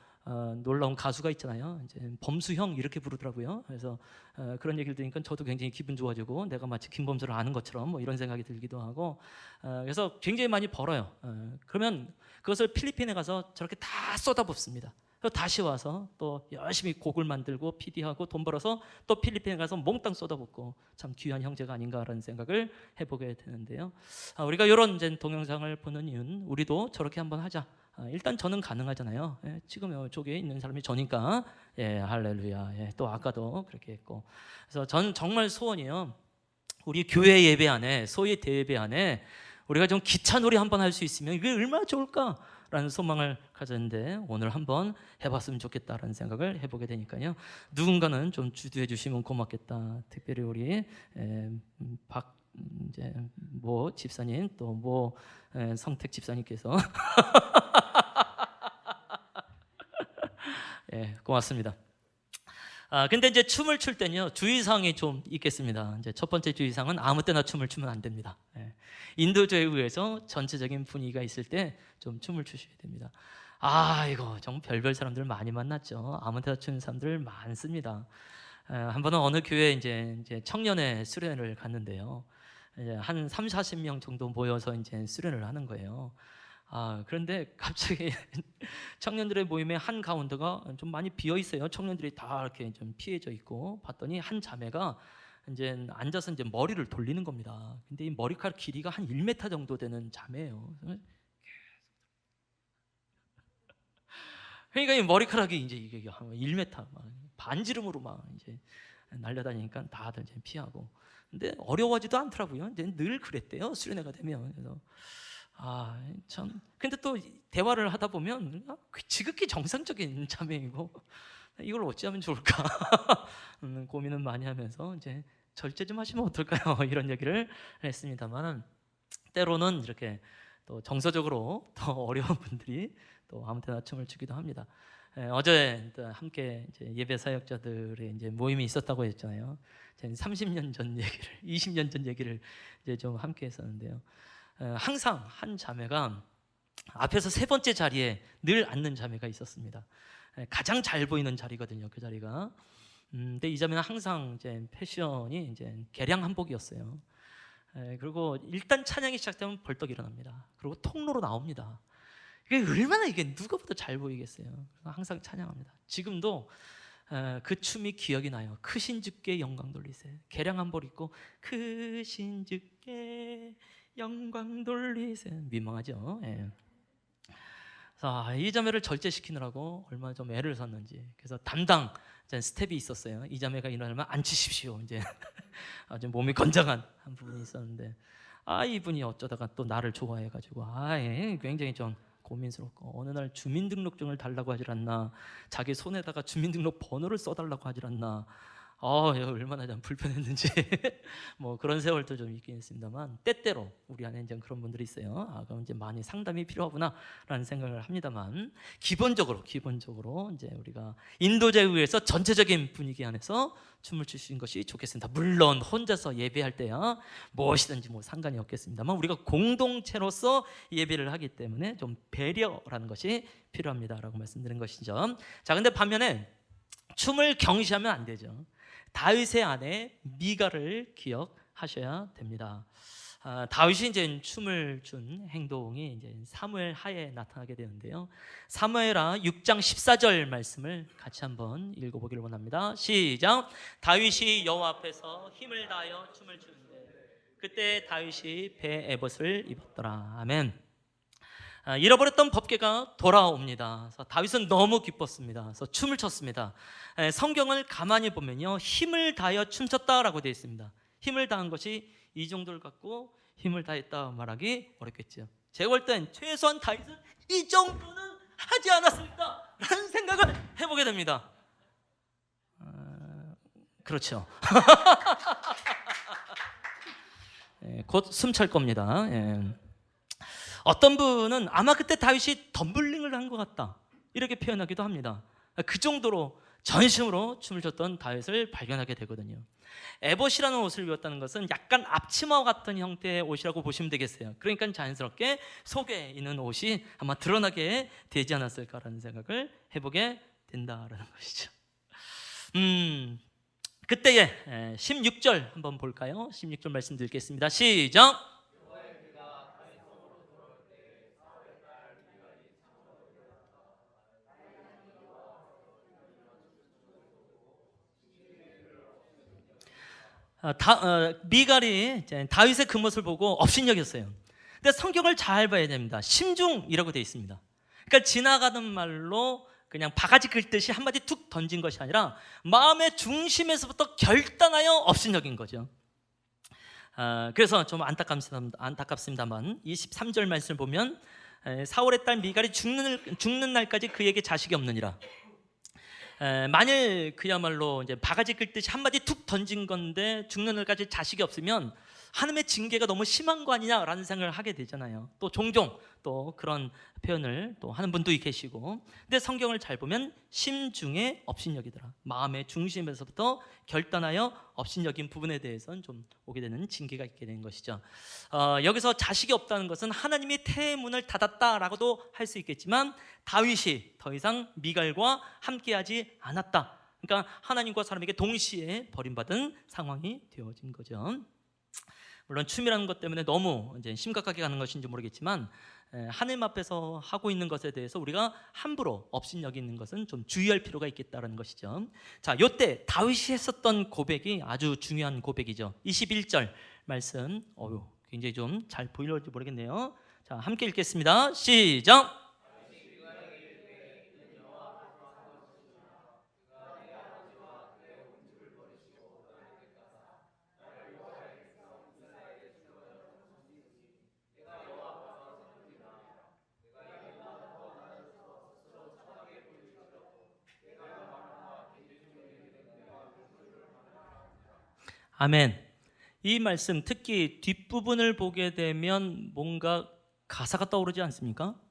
놀라운 가수가 있잖아요. 이제 범수형 이렇게 부르더라고요. 그래서 그런 얘기를 들으니까 저도 굉장히 기분 좋아지고, 내가 마치 김범수를 아는 것처럼 뭐 이런 생각이 들기도 하고, 그래서 굉장히 많이 벌어요. 그러면 그것을 필리핀에 가서 저렇게 다 쏟아붓습니다. 그래서 다시 와서 또 열심히 곡을 만들고 PD하고 돈 벌어서 또 필리핀에 가서 몽땅 쏟아붓고, 참 귀한 형제가 아닌가라는 생각을 해보게 되는데요. 우리가 이런 이제 동영상을 보는 이유는 우리도 저렇게 한번 하자. 일단 저는 가능하잖아요. 지금 저기에 있는 사람이 저니까. 할렐루야. 또 아까도 그렇게 했고. 그래서 저는 정말 소원이요, 우리 교회 예배 안에, 소위 대예배 안에 우리가 좀 기차놀이 한번 할 수 있으면 이게 얼마나 좋을까라는 소망을 가졌는데, 오늘 한번 해봤으면 좋겠다라는 생각을 해보게 되니까요, 누군가는 좀 주도해 주시면 고맙겠다. 특별히 우리 이제 모 집사님, 또 모 성택 집사님께서 고맙습니다. 근데 이제 춤을 출 때는요, 주의사항이 좀 있겠습니다. 이제 첫 번째 주의사항은 아무 때나 춤을 추면 안 됩니다. 인도주의에 의해서 전체적인 분위기가 있을 때 좀 춤을 추셔야 됩니다. 이거 정말 별별 사람들 많이 만났죠. 아무 때나 추는 사람들 많습니다. 한 번은 어느 교회 이제 청년의 수련회를 갔는데요, 이제 한 3, 40명 정도 모여서 이제 수련을 하는 거예요. 그런데 갑자기 청년들의 모임의 한 가운데가 좀 많이 비어 있어요. 청년들이 다 이렇게 좀 피해져 있고, 봤더니 한 자매가 이제 앉아서 이제 머리를 돌리는 겁니다. 근데 이 머리카락 길이가 한 1m 정도 되는 자매예요. 그러니까 이 머리카락이 이제 이게 1m 막 반지름으로 막 이제 날려다니니까 다들 이제 피하고. 근데 어려워하지도 않더라고요. 이제 늘 그랬대요. 수련회가 되면. 그래서 참. 근데 또 대화를 하다 보면 지극히 정상적인 자매이고, 이걸 어찌하면 좋을까 고민은 많이 하면서 이제 절제 좀 하시면 어떨까요? 이런 얘기를 했습니다만, 때로는 이렇게 또 정서적으로 더 어려운 분들이 또 아무 때나 춤을 추기도 합니다. 어제 함께 이제 예배 사역자들의 이제 모임이 있었다고 했잖아요. 30년 전 얘기를, 20년 전 얘기를 이제 좀 함께 했었는데요. 항상 한 자매가 앞에서 세 번째 자리에 늘 앉는 자매가 있었습니다. 가장 잘 보이는 자리거든요, 그 자리가. 근데 이 자매는 항상 이제 패션이 이제 개량 한복이었어요. 그리고 일단 찬양이 시작되면 벌떡 일어납니다. 그리고 통로로 나옵니다. 이게 얼마나 이게 누가 봐도 잘 보이겠어요. 항상 찬양합니다. 지금도 그 춤이 기억이 나요. 크신 주께 영광 돌리세. 개량 한복 입고 크신 주께 영광 돌리세. 민망하죠. 예. 이 자매를 절제시키느라고 얼마나 좀 애를 썼는지. 그래서 담당 스텝이 있었어요. 이 자매가 일어나면 앉히십시오. 이제 아주 몸이 건장한 한 부분이 있었는데, 이분이 어쩌다가 또 나를 좋아해가지고 굉장히 좀 고민스럽고, 어느 날 주민등록증을 달라고 하질 않나, 자기 손에다가 주민등록 번호를 써달라고 하질 않나, 얼마나 좀 불편했는지 뭐 그런 세월도 좀 있긴 했습니다만, 때때로 우리 안에 이제 그런 분들이 있어요. 그럼 이제 많이 상담이 필요하구나라는 생각을 합니다만, 기본적으로 이제 우리가 인도자에 의해서 전체적인 분위기 안에서 춤을 추시는 것이 좋겠습니다. 물론 혼자서 예배할 때야 무엇이든지 뭐 상관이 없겠습니다만, 우리가 공동체로서 예배를 하기 때문에 좀 배려라는 것이 필요합니다라고 말씀드린 것이죠. 자, 근데 반면에 춤을 경시하면 안 되죠. 다윗의 아내 미갈을 기억하셔야 됩니다. 다윗이 이제 춤을 춘 행동이 이제 사무엘 하에 나타나게 되는데요. 사무엘하 6장 14절 말씀을 같이 한번 읽어보기를 원합니다. 시작. 다윗이 여호와 앞에서 힘을 다하여 춤을 추는데 그때 다윗이 배 에봇을 입었더라. 아멘. 잃어버렸던 법궤가 돌아옵니다. 그래서 다윗은 너무 기뻤습니다. 그래서 춤을 췄습니다. 성경을 가만히 보면요, 힘을 다하여 춤췄다라고 되어 있습니다. 힘을 다한 것이 이 정도를 갖고 힘을 다했다 말하기 어렵겠죠. 제가 볼 땐 최소한 다윗은 이 정도는 하지 않았을까라는 생각을 해보게 됩니다. 그렇죠. 곧 숨찰 겁니다. 어떤 분은 아마 그때 다윗이 덤블링을 한 것 같다, 이렇게 표현하기도 합니다. 그 정도로 전심으로 춤을 췄던 다윗을 발견하게 되거든요. 에봇이라는 옷을 입었다는 것은 약간 앞치마 같은 형태의 옷이라고 보시면 되겠어요. 그러니까 자연스럽게 속에 있는 옷이 아마 드러나게 되지 않았을까라는 생각을 해보게 된다라는 것이죠. 그때의 16절 한번 볼까요? 16절 말씀 드리겠습니다. 시작. 미갈이 다윗의 그 모습을 보고 업신여겼어요. 근데 성경을 잘 봐야 됩니다. 심중이라고 되어 있습니다. 그러니까 지나가는 말로 그냥 바가지 긁듯이 한마디 툭 던진 것이 아니라 마음의 중심에서부터 결단하여 업신여긴 거죠. 그래서 좀 안타깝습니다만 23절 말씀을 보면, 사울의 딸 미갈이 죽는 날까지 그에게 자식이 없느니라. 만일 그야말로 이제 바가지 긁듯이 한마디 툭 던진 건데 죽는 날까지 자식이 없으면 하나님의 징계가 너무 심한 거 아니냐라는 생각을 하게 되잖아요. 또 종종 또 그런 표현을 또 하는 분도 계시고, 근데 성경을 잘 보면 심중에 업신여기더라. 마음의 중심에서부터 결단하여 업신여긴 부분에 대해서는 좀 오게 되는 징계가 있게 되는 것이죠. 여기서 자식이 없다는 것은 하나님이 태의 문을 닫았다라고도 할 수 있겠지만, 다윗이 더 이상 미갈과 함께하지 않았다. 그러니까 하나님과 사람에게 동시에 버림받은 상황이 되어진 거죠. 물론 춤이라는 것 때문에 너무 이제 심각하게 가는 것인지 모르겠지만 하나님 앞에서 하고 있는 것에 대해서 우리가 함부로 업신여기는 것은 좀 주의할 필요가 있겠다는 것이죠. 자, 요때 다윗이 했었던 고백이 아주 중요한 고백이죠. 21절 말씀, 굉장히 좀 잘 보일지 모르겠네요. 자, 함께 읽겠습니다. 시작. 아멘. 이 말씀 특히 뒷부분을 보게 되면 뭔가 가사가 떠오르지 않습니까?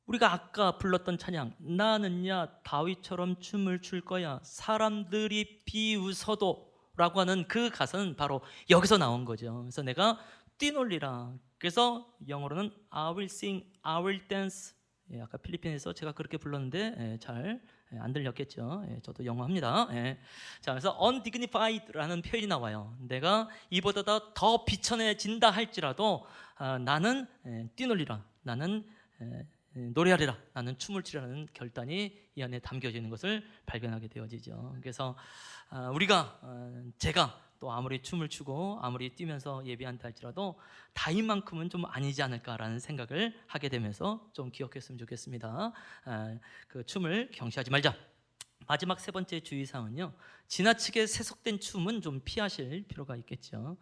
우리가 아까 불렀던 찬양, 나는야 다윗처럼 춤을 출 거야 사람들이 비웃어도 라고 하는 그 가사는 바로 여기서 나온 거죠. 그래서 내가 뛰놀리라. 그래서 영어로는 I will sing, I will dance. 아까 필리핀에서 제가 그렇게 불렀는데 잘 안 들렸겠죠. 저도 영어 합니다. 자, 그래서 undignified라는 표현이 나와요. 내가 이보다 더 비천해진다 할지라도 나는 뛰놀리라. 나는 노래하리라. 나는 춤을 추라는 결단이 이 안에 담겨져 있는 것을 발견하게 되어지죠. 그래서 우리가 제가 또 아무리 춤을 추고 아무리 뛰면서 예배한다 할지라도 다윗만큼은 좀 아니지 않을까라는 생각을 하게 되면서 좀 기억했으면 좋겠습니다. 그 춤을 경시하지 말자. 마지막 세 번째 주의사항은요, 지나치게 세속된 춤은 좀 피하실 필요가 있겠죠.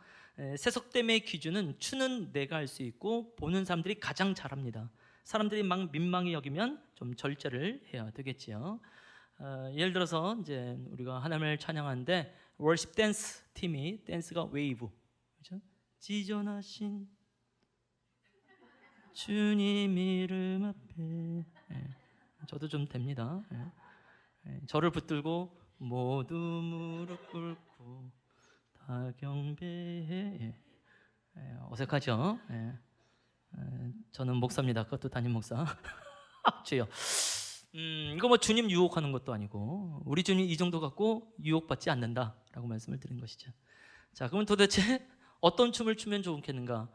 세속됨의 기준은 추는 내가 할 수 있고 보는 사람들이 가장 잘합니다. 사람들이 막 민망히 여기면 좀 절제를 해야 되겠지요. 예를 들어서 이제 우리가 하나님을 찬양하는데 월십 댄스 팀이 댄스가 웨이브, 그렇죠? 지존하신 주님 이름 앞에, 저도 좀 됩니다. 저를 붙들고 모두 무릎 꿇고 다 경배해. 어색하죠? 저는 목사입니다. 그것도 담임 목사. 주여. 이거 뭐 주님 유혹하는 것도 아니고 우리 주님 이 정도 갖고 유혹받지 않는다라고 말씀을 드린 것이죠. 자, 그러면 도대체 어떤 춤을 추면 좋겠는가?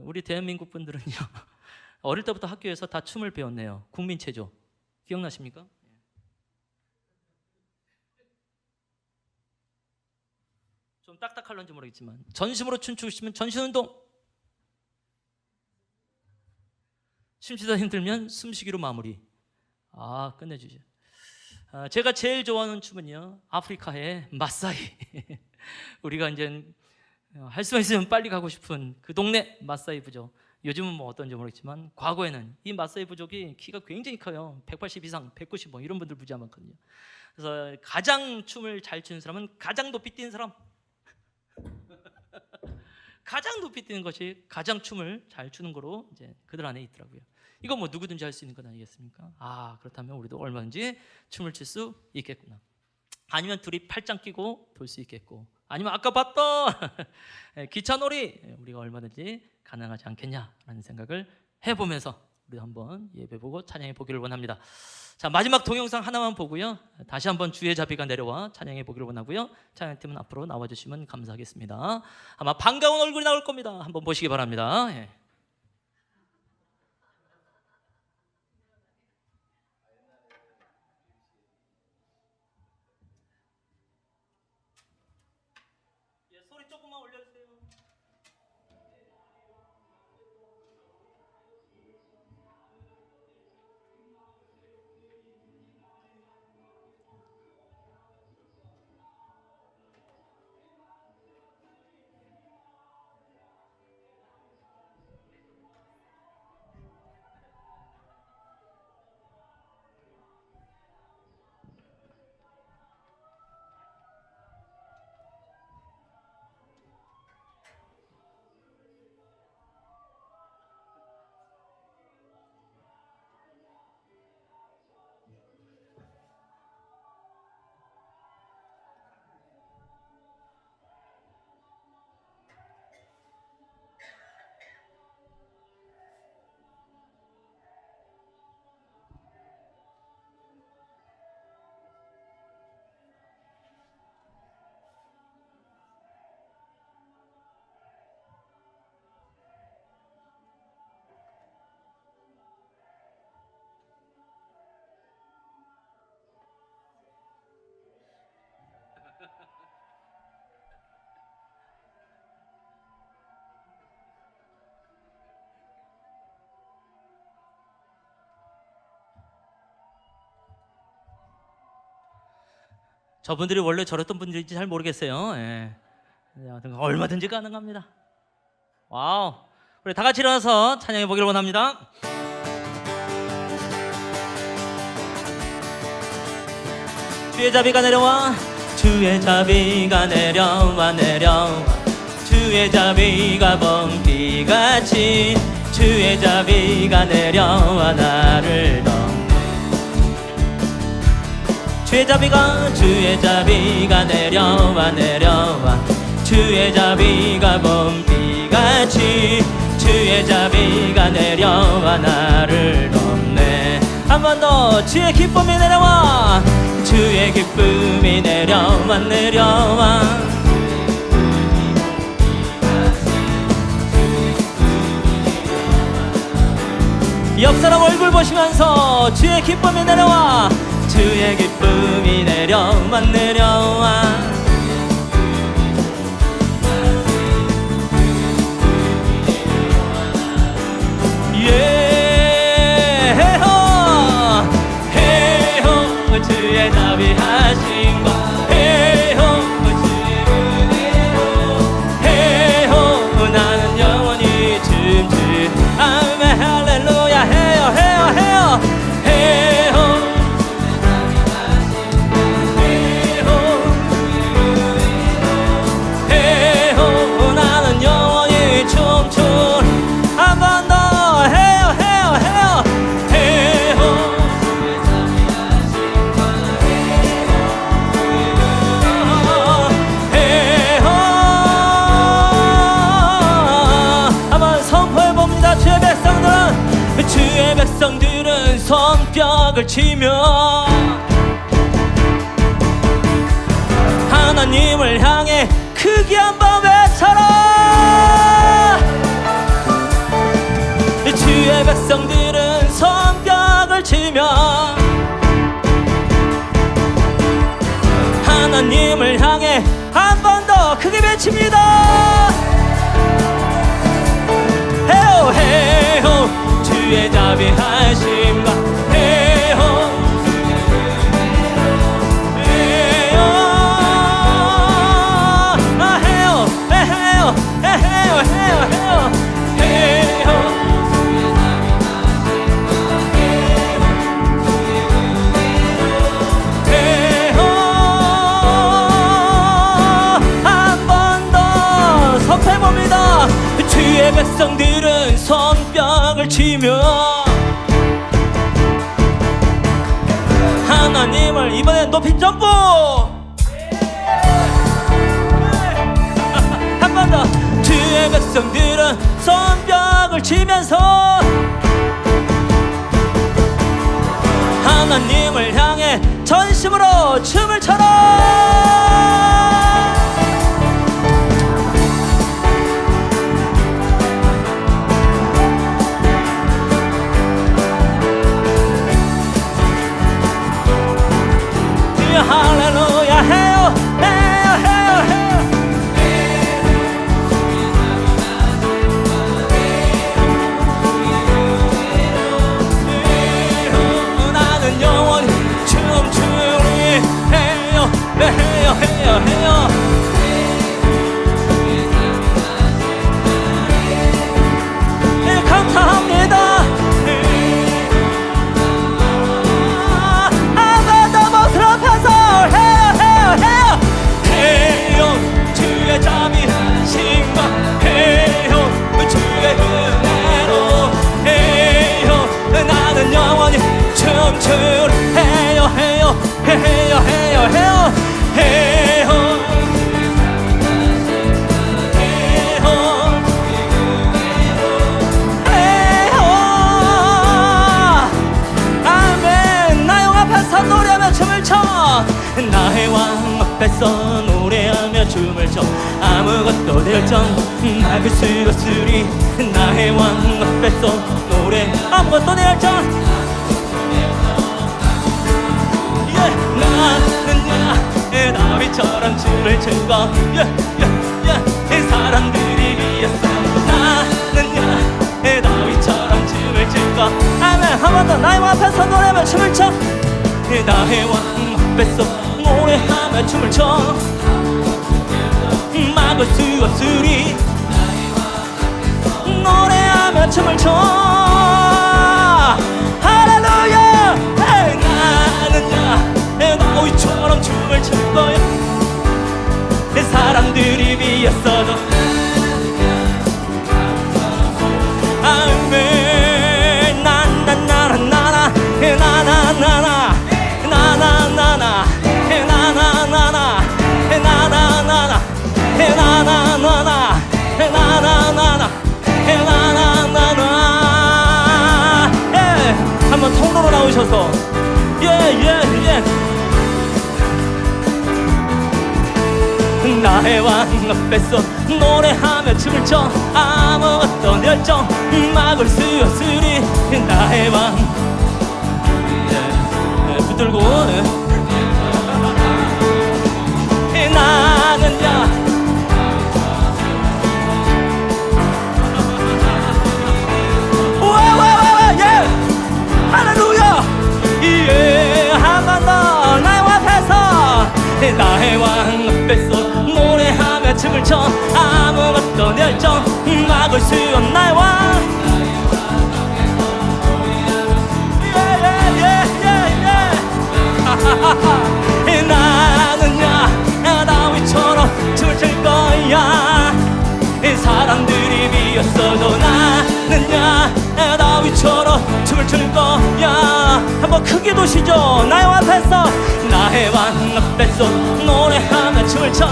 우리 대한민국 분들은요 어릴 때부터 학교에서 다 춤을 배웠네요. 국민체조 기억나십니까? 좀 딱딱할런지 모르겠지만 전심으로 춤추고 싶으면 전신운동, 춤추다 힘들면 숨쉬기로 마무리. 끝내주죠. 제가 제일 좋아하는 춤은요, 아프리카의 마사이. 우리가 이제 할 수만 있으면 빨리 가고 싶은 그 동네 마사이 부족. 요즘은 뭐 어떤지 모르겠지만 과거에는 이 마사이 부족이 키가 굉장히 커요. 180 이상, 190 뭐 이런 분들 무지 많거든요. 그래서 가장 춤을 잘 추는 사람은 가장 높이 뛰는 사람. 가장 높이 뛰는 것이 가장 춤을 잘 추는 거로 이제 그들 안에 있더라고요. 이거 뭐 누구든지 할 수 있는 건 아니겠습니까? 그렇다면 우리도 얼마든지 춤을 출 수 있겠구나. 아니면 둘이 팔짱 끼고 돌 수 있겠고, 아니면 아까 봤던 기차놀이 우리가 얼마든지 가능하지 않겠냐라는 생각을 해보면서 우리 한번 예배보고 찬양해 보기를 원합니다. 자, 마지막 동영상 하나만 보고요, 다시 한번 주의 자비가 내려와 찬양해 보기를 원하고요, 찬양팀은 앞으로 나와주시면 감사하겠습니다. 아마 반가운 얼굴이 나올 겁니다. 한번 보시기 바랍니다. 소리 조금만 올려주세요. 저분들이 원래 저랬던 분들인지 잘 모르겠어요. 예. 얼마든지 가능합니다. 와우. 우리 다 같이 일어나서 찬양해 보기를 원합니다. 주의 자비가 내려와, 주의 자비가 내려와 내려와, 주의 자비가 번비같이 주의 자비가 내려와 나를 넘네. 주의 자비가 내려와 내려와, 주의 자비가 번비같이 주의 자비가 내려와 나를 넘네. 한 번 더. 주의 기쁨이 내려와, 주의 기쁨이 내려와 내려와, 옆 사람 얼굴 보시면서 주의 기쁨이 내려와, 주의 기쁨이 내려와 내려와. 헤호 헤호 주의 자비하신 것, 헤호 주의 은혜로, 헤호 나는 영원히 춤추. 아멘 할렐루야. 헤호 헤호 헤호 헤호 나는 영원히 춤추. 한 번 더. 헤호 헤호 헤호 헤호. 한번 선포해 봅니다. 주의 백성들은 손뼉을 치며 하나님을 향해 크게 한번 외쳐라. 주의 백성들은 손뼉을 치며 하나님을 향해 한 번 더 크게 외칩니다. 헤오 헤오 주의 자비하심과 헤오 헤오 헤오 헤오 헤오 헤오 헤오 주의 백성들은 손뼉을 치며 하나님을 이번엔 높이 점프. 한 번 더. 주의 백성들은 손뼉을 치면서 하나님을 향해 전심으로 춤을 춰라. 할렐루야. 헤요 헤요 헤요 헤요. 나는 영원히 춤추리. 헤요 헤요 헤요 헤요. 감사합니다. 주의 자비하심과 헤요 주의 은혜로 헤요 나는 영원히 춤추리. 헤요 헤요 헤요 헤요 헤요 헤요 헤요. 아멘. 나 영 앞에서 노래하며 춤을 춰. 나의 왕 앞에서 노래하며 춤을 춰. 아무것도 될 전 막을 수 없으리. 나의 왕 앞에서 노래. 아무것도 될 전 나는 다윗처럼 춤을 추고 사람들이 위해서 나는 다윗처럼 춤을 추고. 아멘. 한 번 더. 나의 왕 앞에서 노래하며 춤을 춰. 나의 왕 앞에서 노래하며 노래하며 춤을 춰 막을 수 없으리 노래하며 춤을 춰 할렐루야 나는야 너희처럼 춤을 출 거야 사람들이 비었어도 아멘 나나나나나나 나나나나 나나나나 나나나나 나나나나 나나나나 나나나나 한번 통로로 나오셔서 나의 왕 앞에서 노래하며 춤을 춰 아무 어떤 열정 막을 수 없으리 나의 왕 붙들고 나는야 와와와와 예 할렐루야 예 한 번 더 나의 왕 앞에서 나의 왕 앞에서 노래하며 춤을 춰 아무 어떤 열정 막을 수 없는 나의 왕 나는야 다윗처럼 춤을 출 거야 사람들이 비었어도 나는야 다윗처럼 춤을 출 거야 한번 크게 도시죠 나의 왕 앞에서 나의 왕 앞에서 노래하며 춤을 춰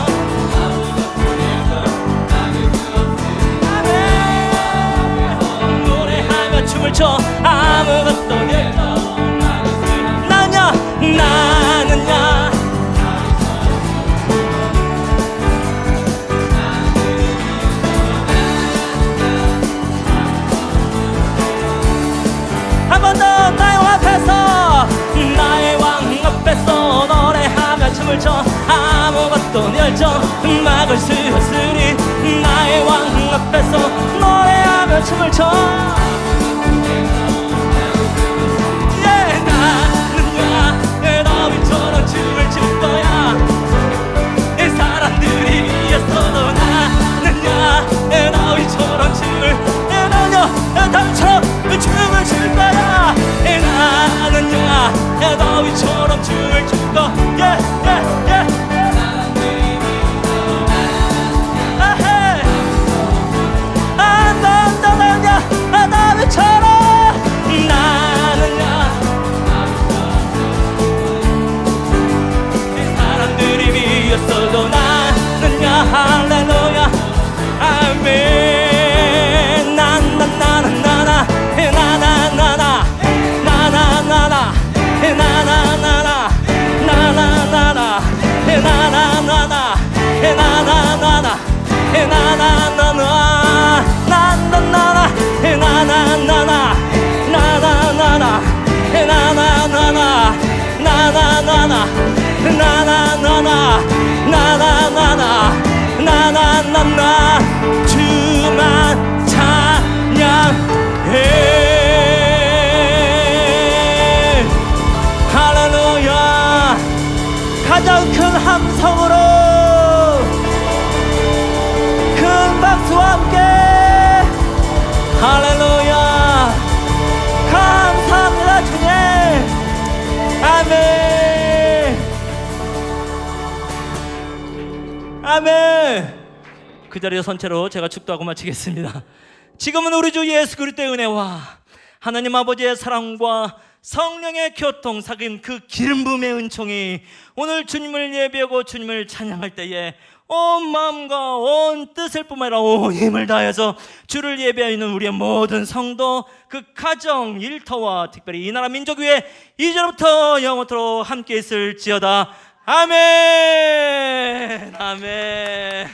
노래하며 춤을 춰 아무것도 나는야 한 번 더 나의 왕 앞에서 나의 왕 앞에서 노래하며 춤을 춰 아무것도 열정 막을 수 없으리 나의 왕 앞에서 노래하며 춤을 춰 너희처럼 춤을 출 거야 사람들이 비었어도 나는야 너희처럼 춤을 너희처럼 춤을 출 거야 나는야 너희처럼 춤을 출 거야 할렐루야 아멘 나나나나나 나나나나 나나나나 나나나나 나나나나 나나나나 나나나나 나나나나 나나나나 나나나나 나나나나 나나나나 나나나나 나나나나 나나나나 나나나나 주만 찬양해 할렐루야 가장 큰 함성으로 큰 박수와 함께 할렐루야 감사합니다 주님 아멘 아멘. 그 자리에 선체로 제가 축도하고 마치겠습니다. 지금은 우리 주 예수 그리스도의 은혜와 하나님 아버지의 사랑과 성령의 교통 사귐 그 기름 부음의 은총이 오늘 주님을 예배하고 주님을 찬양할 때에 온 마음과 온 뜻을 뿐만 아니라 온 힘을 다해서 주를 예배하는 우리의 모든 성도 그 가정 일터와 특별히 이 나라 민족 위에 이제부터 영원토록 함께 있을지어다. 아멘. 아멘.